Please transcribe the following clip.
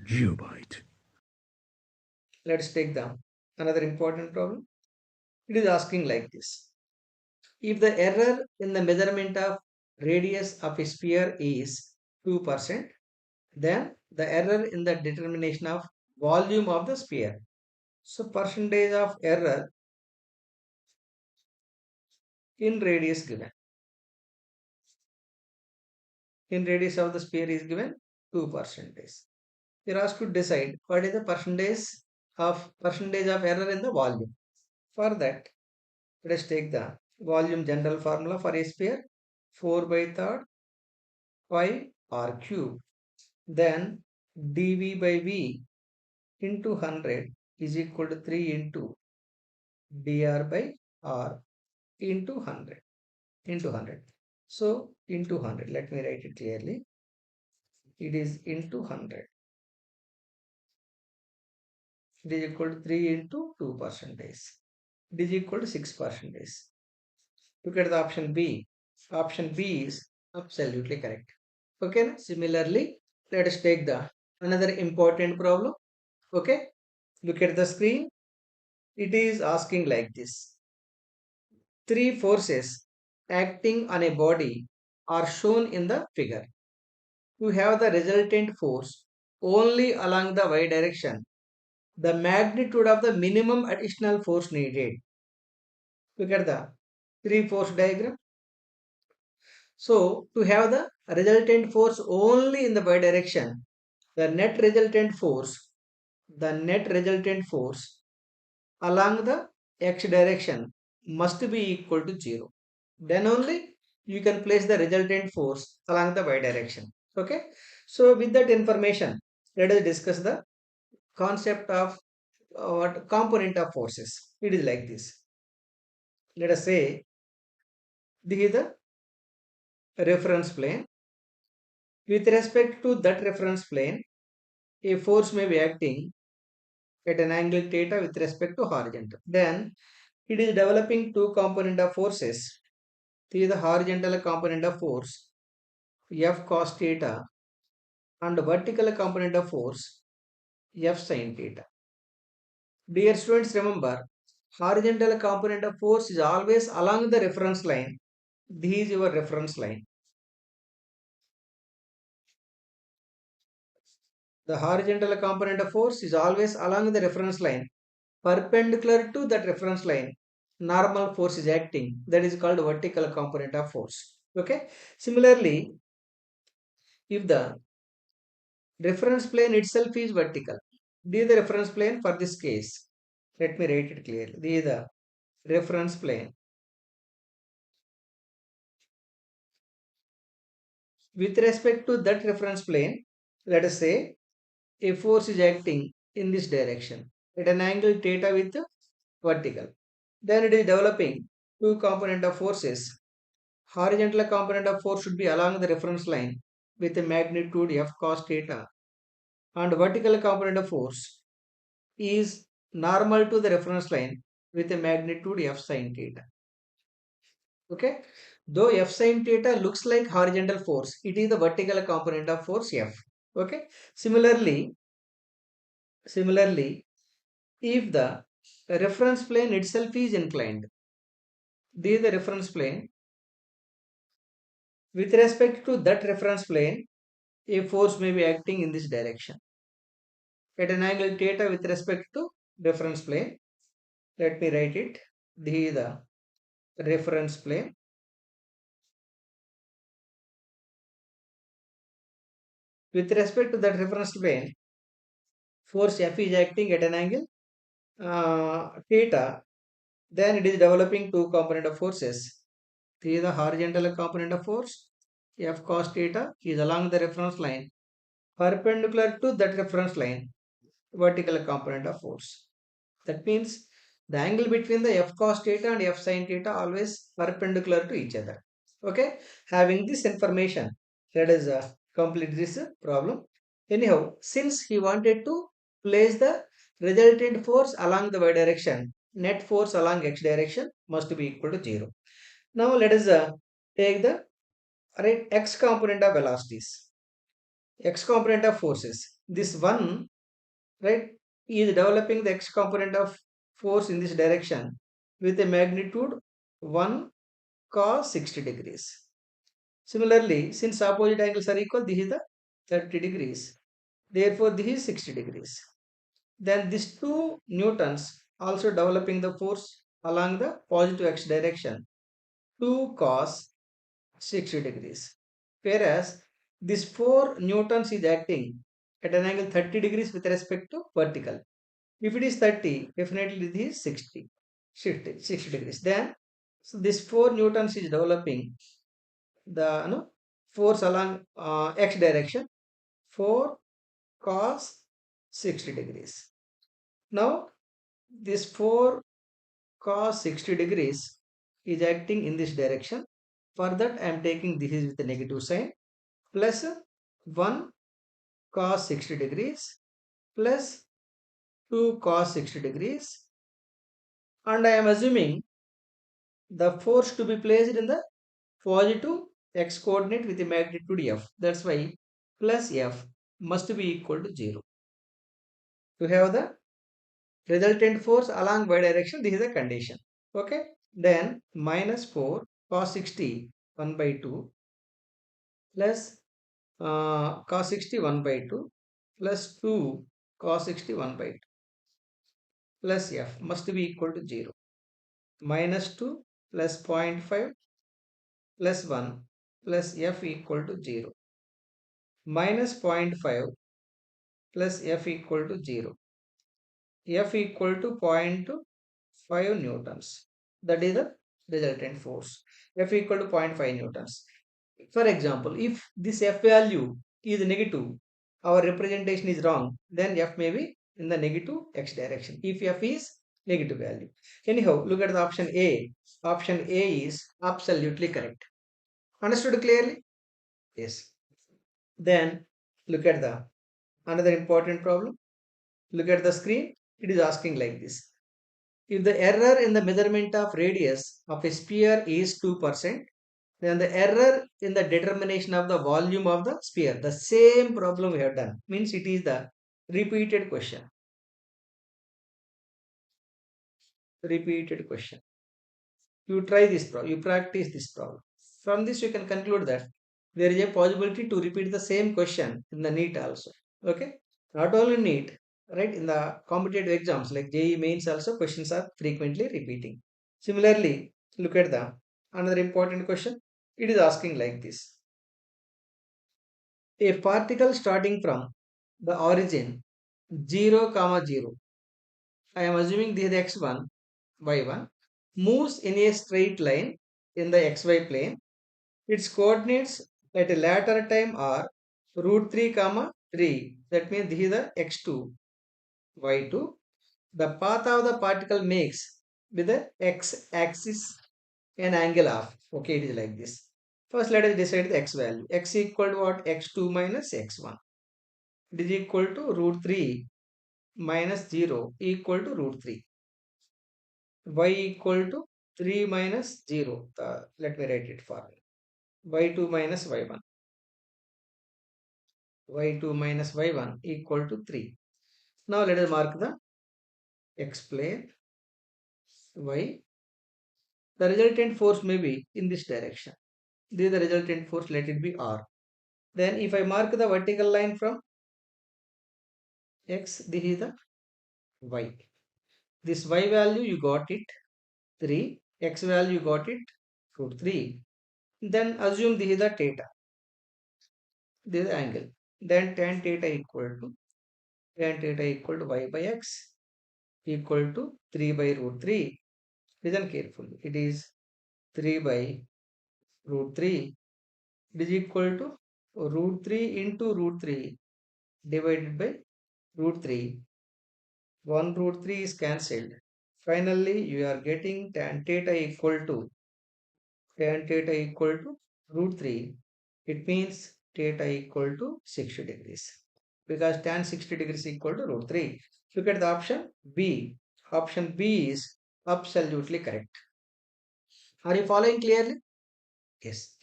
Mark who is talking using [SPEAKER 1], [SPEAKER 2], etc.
[SPEAKER 1] GeopByte.
[SPEAKER 2] Let's take the another important problem. It is asking like this. If the error in the measurement of radius of a sphere is 2%, then the error in the determination of volume of the sphere. So percentage of error in radius given. In radius of the sphere is given 2%. You are asked to decide what is the percentage of error in the volume. For that, let us take the volume general formula for a sphere 4 by third pi r cube. Then dV by V into 100 is equal to 3 into dr by r into 100. So into 100. Let me write it clearly. It is into 100. It is equal to 3 into 2 percentage. It is equal to 6 percentage. Look at the option B. Option B is absolutely correct. Okay. Similarly, let us take the another important problem. Okay. Look at the screen. It is asking like this. Three forces acting on a body are shown in the figure. To have the resultant force only along the y direction, the magnitude of the minimum additional force needed. Look at the three force diagram. So to have the resultant force only in the y direction, the net resultant force along the x direction must be equal to 0. Then only you can place the resultant force along the y direction. Okay. So with that information, let us discuss the concept of what component of forces. It is like this. Let us say this is the reference plane. With respect to that reference plane, a force may be acting at an angle theta with respect to horizontal. Then it is developing two component of forces. This is the horizontal component of force F cos theta and vertical component of force F sin theta. Dear students, remember horizontal component of force is always along the reference line. This is your reference line. The horizontal component of force is always along the reference line. Perpendicular to that reference line, normal force is acting. That is called vertical component of force. Okay. Similarly, if the reference plane itself is vertical, this is the reference plane for this case. Let me write it clearly. This is the reference plane. With respect to that reference plane, let us say a force is acting in this direction at an angle theta with vertical. Then it is developing two component of forces. Horizontal component of force should be along the reference line with a magnitude F cos theta, and vertical component of force is normal to the reference line with a magnitude F sin theta. Okay. Though F sin theta looks like horizontal force, it is the vertical component of force F. Okay. Similarly, if the reference plane itself is inclined, this is the reference plane. With respect to that reference plane, a force may be acting in this direction at an angle theta with respect to reference plane. Let me write it. This is the reference plane. With respect to that reference plane, force F is acting at an angle theta. Then it is developing two component of forces. This is the horizontal component of force. F cos theta is along the reference line, perpendicular to that reference line, vertical component of force. That means the angle between the F cos theta and F sin theta always perpendicular to each other. Okay. Having this information, let us complete this problem. Anyhow, since he wanted to place the resultant force along the y direction, net force along x direction must be equal to 0. Now let us take the x component of velocities. x component of forces. This one, right, is developing the x component of force in this direction with a magnitude 1 cos 60 degrees. Similarly, since opposite angles are equal, this is the 30 degrees. Therefore, this is 60 degrees. Then these 2 newtons also developing the force along the positive x direction, 2 cos 60 degrees. Whereas this 4 newtons is acting at an angle 30 degrees with respect to vertical. If it is 30, definitely this is 60 degrees. Then, so this 4 newtons is developing the force along x direction, 4 cos 60 degrees. Now, this 4 cos 60 degrees is acting in this direction. For that, I am taking this is with a negative sign, plus 1 cos 60 degrees plus 2 cos 60 degrees, and I am assuming the force to be placed in the positive x coordinate with a magnitude f. That's why plus f must be equal to 0. To have the resultant force along y direction, this is the condition. Okay. Then minus 4 cos 60 1 by 2 plus cos 60 1 by 2 plus 2 cos 60 1 by 2 plus f must be equal to 0. Minus 2 plus 0.5 plus 1 plus f equal to 0. Minus 0.5 plus f equal to 0. F equal to 0.5 newtons. That is the resultant force. F equal to 0.5 newtons. For example, if this F value is negative, our representation is wrong, then F may be in the negative x direction. If F is negative value. Anyhow, look at the option A. Option A is absolutely correct. Understood clearly? Yes. Then look at the another important problem. Look at the screen. It is asking like this. If the error in the measurement of radius of a sphere is 2%, then the error in the determination of the volume of the sphere, the same problem we have done, means it is the repeated question. Repeated question. You try this problem, you practice this problem. From this, you can conclude that there is a possibility to repeat the same question in the NEET also. Okay. Not only NEET, right? In the competitive exams like JEE mains also questions are frequently repeating. Similarly, look at the another important question. It is asking like this. A particle starting from the origin 0 comma 0, I am assuming this is x1 y1, moves in a straight line in the xy plane. Its coordinates at a later time are root 3 comma 3. That means this is the x2 y2. The path of the particle makes with the x-axis an angle of. Okay, it is like this. First, let us decide the x value. X equal to what? x2 minus x1. It is equal to root 3 minus 0 equal to root 3. Y equal to 3 minus 0. Let me write it for y2 minus y1. Y2 minus y1 equal to 3. Now let us mark the x plane y. The resultant force may be in this direction. This is the resultant force, let it be R. Then if I mark the vertical line from x, this is the y. This y value you got it 3, x value you got it root 3. Then assume this is the theta. This is the angle. Then tan theta equal to y by x equal to 3 by root 3. Listen carefully. It is 3 by root 3. It is equal to root 3 into root 3 divided by root 3. 1 root 3 is cancelled. Finally, you are getting tan theta equal to root 3. It means theta equal to 60 degrees. Because tan 60 degrees equal to root 3. Look at the option B. Option B is absolutely correct. Are you following clearly? Yes.